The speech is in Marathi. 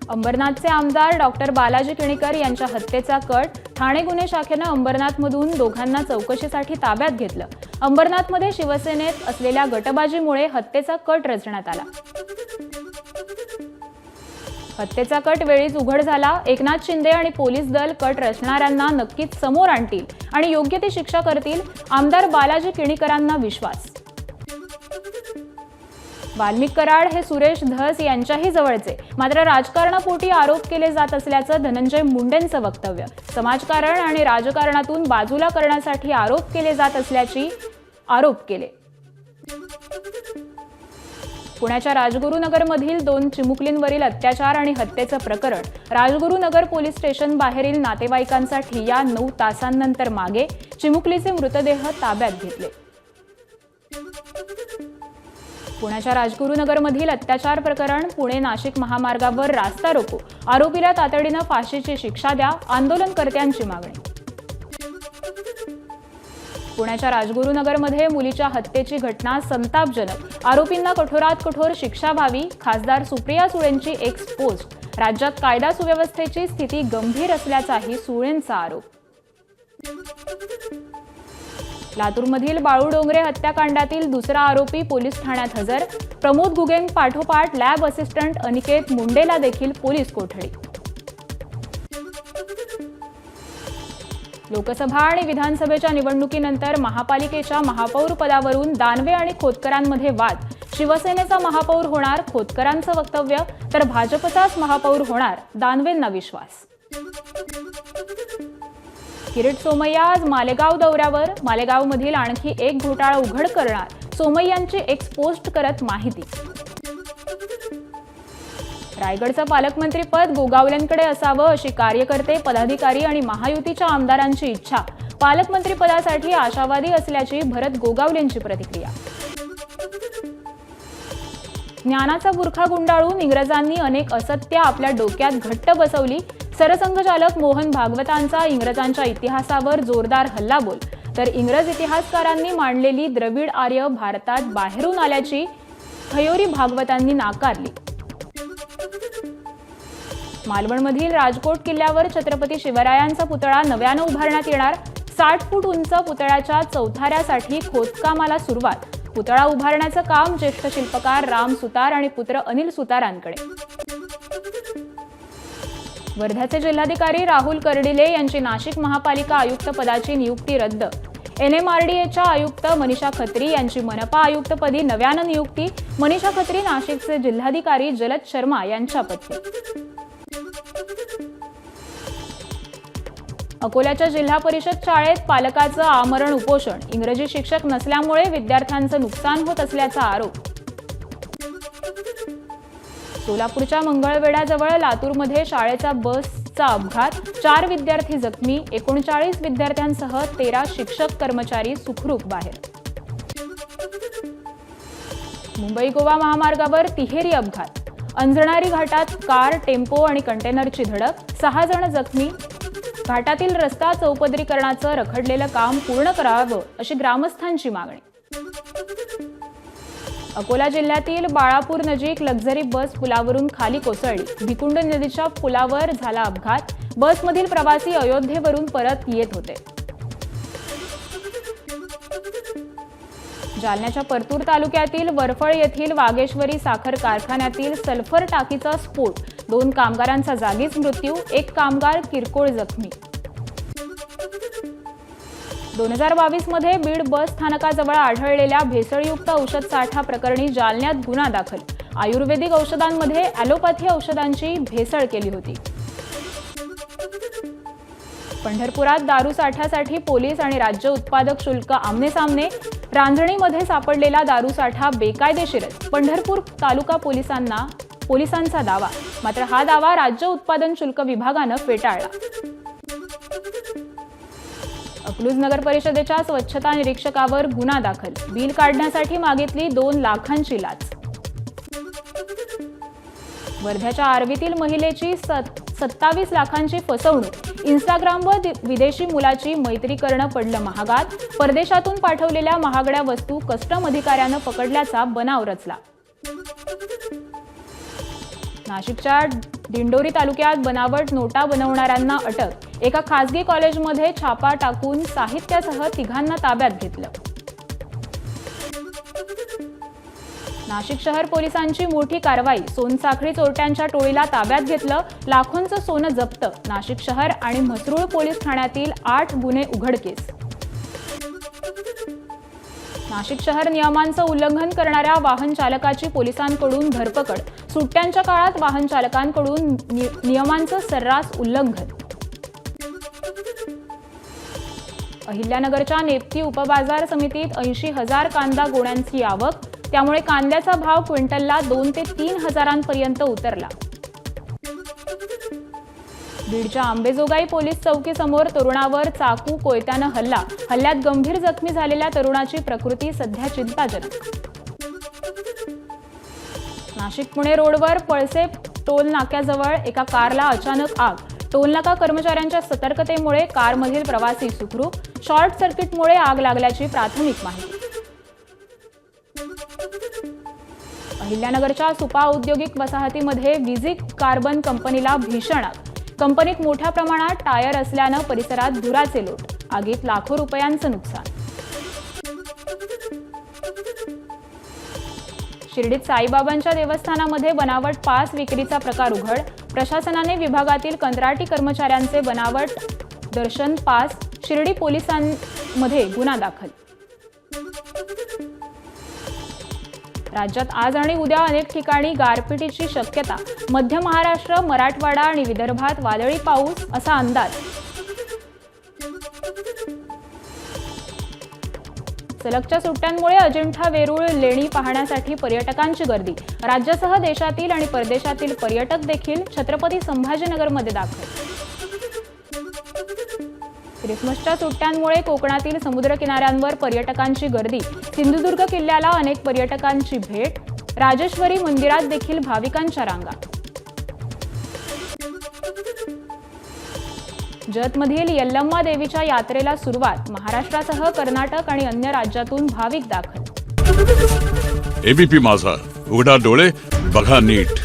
अंबरनाथचे आमदार डॉक्टर बालाजी किणीकर यांच्या हत्येचा कट ठाणे गुन्हे शाखेनं अंबरनाथमधून दोघांना चौकशीसाठी ताब्यात घेतलं। अंबरनाथमध्ये शिवसेनेत असलेल्या गटबाजीमुळे हत्येचा कट रचण्यात आला। हत्येचा कट वेळीच उघड झाला। एकनाथ शिंदे आणि पोलीस दल कट रचणाऱ्यांना नक्कीच समोर आणतील आणि योग्य ती शिक्षा करतील, आमदार बालाजी किणीकरांना विश्वास। वाल्मिक कराड हे सुरेश धस यांच्याही जवळचे, मात्र राजकारणापोटी आरोप केले जात असल्याचं धनंजय मुंडेंचं वक्तव्य। समाजकारण आणि राजकारणातून बाजूला करण्यासाठी आरोप केले जात असल्याची आरोप केले। पुण्याच्या राजगुरुनगरमधील 2 चिमुकलींवरील अत्याचार आणि हत्येचं प्रकरण राजगुरुनगर पोलीस स्टेशन बाहेरील नातेवाईकांसाठी या 9 तासांनंतर मागे चिमुकलीचे मृतदेह ताब्यात घेतले। पुण्याच्या राजगुरुनगरमधील अत्याचार प्रकरण पुणे नाशिक महामार्गावर रास्ता रोको, आरोपीला तातडीनं फाशीची शिक्षा द्या, आंदोलनकर्त्यांची मागणी। पुण्याच्या राजगुरुनगरमध्ये मुलीच्या हत्येची घटना संतापजनक, आरोपींना कठोरात कठोर शिक्षा व्हावी, खासदार सुप्रिया सुळेंची एक्स पोस्ट। राज्यात कायदा सुव्यवस्थेची स्थिती गंभीर असल्याचाही सुळेंचा आरोप। लातूरमधील बाळू डोंगरे हत्याकांडातील दुसरा आरोपी पोलीस ठाण्यात हजर, प्रमोद गुगेंग पाठोपाठ लॅब असिस्टंट अनिकेत मुंडेला देखील पोलीस कोठडी। लोकसभा आणि विधानसभेच्या निवडणुकीनंतर महापालिकेच्या महापौर पदावरून दानवे आणि खोतकरांमध्ये वाद, शिवसेनेचा महापौर होणार खोतकरांचं वक्तव्य, तर भाजपचाच महापौर होणार दानवेंना विश्वास। किरीट सोमय्या आज मालेगाव दौऱ्यावर, मालेगावमधील आणखी एक घोटाळा उघड करणार, सोमय्यांची एक्स पोस्ट करत माहिती। रायगडचं पालकमंत्रीपद गोगावलेंकडे असावं अशी कार्यकर्ते, पदाधिकारी आणि महायुतीच्या आमदारांची इच्छा, पालकमंत्रीपदासाठी आशावादी असल्याची भरत गोगावलेंची प्रतिक्रिया। ज्ञानाचा बुरखा गुंडाळून इंग्रजांनी अनेक असत्य आपल्या डोक्यात घट्ट बसवली, सरसंघचालक मोहन भागवतांचा इंग्रजांच्या इतिहासावर जोरदार हल्लाबोल, तर इंग्रज इतिहासकारांनी मांडलेली द्रविड आर्य भारतात बाहेरून आल्याची खयोरी भागवतांनी नाकारली। मालवणमधील राजकोट किल्ल्यावर छत्रपती शिवरायांचा पुतळा नव्यानं उभारण्यात येणार, 60 फूट उंच पुतळ्याच्या चौथाऱ्यासाठी खोदकामाला सुरुवात, पुतळा उभारण्याचं काम ज्येष्ठ शिल्पकार राम सुतार आणि पुत्र अनिल सुतारांकडे। वर्ध्याचे जिल्हाधिकारी राहुल कर्डिले यांची नाशिक महापालिका आयुक्त पदाची नियुक्ती रद्द, NMRDAच्या आयुक्त मनीषा खत्री यांची मनपा आयुक्तपदी नव्यानं नियुक्ती, मनीषा खत्री नाशिकचे जिल्हाधिकारी जलद शर्मा यांच्या पत्नी। अकोल्याच्या जिल्हा परिषद शाळेत पालकाचं आमरण उपोषण, इंग्रजी शिक्षक नसल्यामुळे विद्यार्थ्यांचं नुकसान होत असल्याचा आरोप। सोलापूरच्या मंगळवेढ्याजवळ लातूरमध्ये शाळेच्या बसचा अपघात, 4 विद्यार्थी जखमी, 39 विद्यार्थ्यांसह 13 शिक्षक कर्मचारी सुखरूप बाहेर। मुंबई गोवा महामार्गावर तिहेरी अपघात, अंजणारी घाटात कार, टेम्पो आणि कंटेनरची धडक, 6 जण जखमी। घाटातील रस्ता चौपदरीकरणाचं रखडलेलं काम पूर्ण करावं अशी ग्रामस्थांची मागणी। अकोला जिल्ह्यातील बाळापूर नजीक लक्झरी बस पुलावरून खाली कोसळली, भिकुंड नदीच्या पुलावर झाला अपघात, बसमधील प्रवासी अयोध्येवरून परत येत होते। जालन्याच्या परतूर तालुक्यातील वरफळ येथील वागेश्वरी साखर कारखान्यातील सल्फर टाकीचा स्फोट, 2 कामगारांचा जागीच मृत्यू, 1 कामगार किरकोळ जखमी। 2022 मध्ये बीड बस स्थानकाजवळ आढळलेल्या भेसळयुक्त औषध साठा प्रकरणी जालन्यात गुन्हा दाखल, आयुर्वेदिक औषधांमध्ये ॲलोपॅथी औषधांची भेसळ केली होती। पंढरपुरात दारू साठ्यासाठी पोलीस आणि राज्य उत्पादक शुल्क आमनेसामने, रांजणीमध्ये सापडलेला दारू साठा बेकायदेशीरच, पंढरपूर तालुका पोलिसांचा दावा, मात्र हा दावा राज्य उत्पादन शुल्क विभागानं फेटाळला। अकलूज नगर परिषदेच्या स्वच्छता निरीक्षकावर गुन्हा दाखल, बिल काढण्यासाठी मागितली 2 लाखांची लाच। वर्ध्याच्या आर्वीतील महिलेची 27 लाखांची फसवणूक, इंस्टाग्रामवर विदेशी मुलाची मैत्री करणं पडलं महागात, परदेशातून पाठवलेल्या महागड्या वस्तू कस्टम अधिकाऱ्यानं पकडल्याचा बनाव रचला। नाशिकच्या दिंडोरी तालुक्यात बनावट नोटा बनवणाऱ्यांना अटक। एका खासगी कॉलेजमध्ये छापा टाकून साहित्यासह तिघांना ताब्यात घेतलं। नाशिक शहर पोलिसांची मोठी कारवाई। सोनसाखळी चोरट्यांच्या टोळीला ताब्यात घेतलं। लाखोंचं सोनं जप्त। नाशिक शहर आणि म्हसरूळ पोलीस ठाण्यातील 8 गुन्हे उघडकीस। नाशिक शहर नियमांचं उल्लंघन करणाऱ्या वाहन चालकाची पोलिसांकडून धरपकड। सुट्ट्यांच्या काळात वाहन चालकांकडून नियमांचं सर्रास उल्लंघन। अहिल्यानगरच्या नेप्ती उपबाजार समितीत 80,000 कांदा गोण्यांची आवक। त्यामुळे कांद्याचा भाव क्विंटलला 2 ते 3 हजारांपर्यंत उतरला। बीडच्या अंबेजोगाई पोलीस चौकीसमोर तरुणावर चाकू कोयत्यानं हल्ला। हल्ल्यात गंभीर जखमी झालेल्या तरुणाची प्रकृती सध्या चिंताजनक। नाशिक पुणे रोडवर पळसे टोल नाक्याजवळ एका कारला अचानक आग। टोलनाका कर्मचाऱ्यांच्या सतर्कतेमुळे कारमधील प्रवासी सुखरूप। शॉर्ट सर्किटमुळे आग लागल्याची प्राथमिक माहिती। अहिल्यानगरच्या सुपा औद्योगिक वसाहतीमध्ये विझिक कार्बन कंपनीला भीषण आग। कंपनीत मोठ्या प्रमाणात टायर असल्यानं परिसरात धुराचे लोट। आगीत लाखो रुपयांचं नुकसान। शिर्डीत साईबाबांच्या देवस्थानामध्ये बनावट पास विक्रीचा प्रकार उघड। प्रशासनाने विभागातील कंत्राटी कर्मचाऱ्यांचे बनावट दर्शन पास। शिर्डी पोलिसांमध्ये गुन्हा दाखल। राज्यात आज आणि उद्या अनेक ठिकाणी गारपिटीची शक्यता। मध्य महाराष्ट्र, मराठवाडा आणि विदर्भात वादळी पाऊस असा अंदाज। सलगच्या सुट्ट्यांमुळे अजिंठा वेरूळ लेणी पाहण्यासाठी पर्यटकांची गर्दी। राज्यासह देशातील आणि परदेशातील पर्यटक देखील छत्रपती संभाजीनगरमध्ये दाखल। क्रिसमसच्या सुट्ट्यांमुळे कोकणातील समुद्रकिनाऱ्यांवर पर्यटकांची गर्दी। सिंधुदुर्ग किल्ल्याला अनेक पर्यटकांची भेट। राजेश्वरी मंदिरात देखील भाविकांच्या रांगा। जतमधील यल्लम्मा देवीच्या यात्रेला सुरुवात। महाराष्ट्रासह कर्नाटक आणि अन्य राज्यातून भाविक दाखल। एबीपी माझा, उघडा डोळे बघा नीट।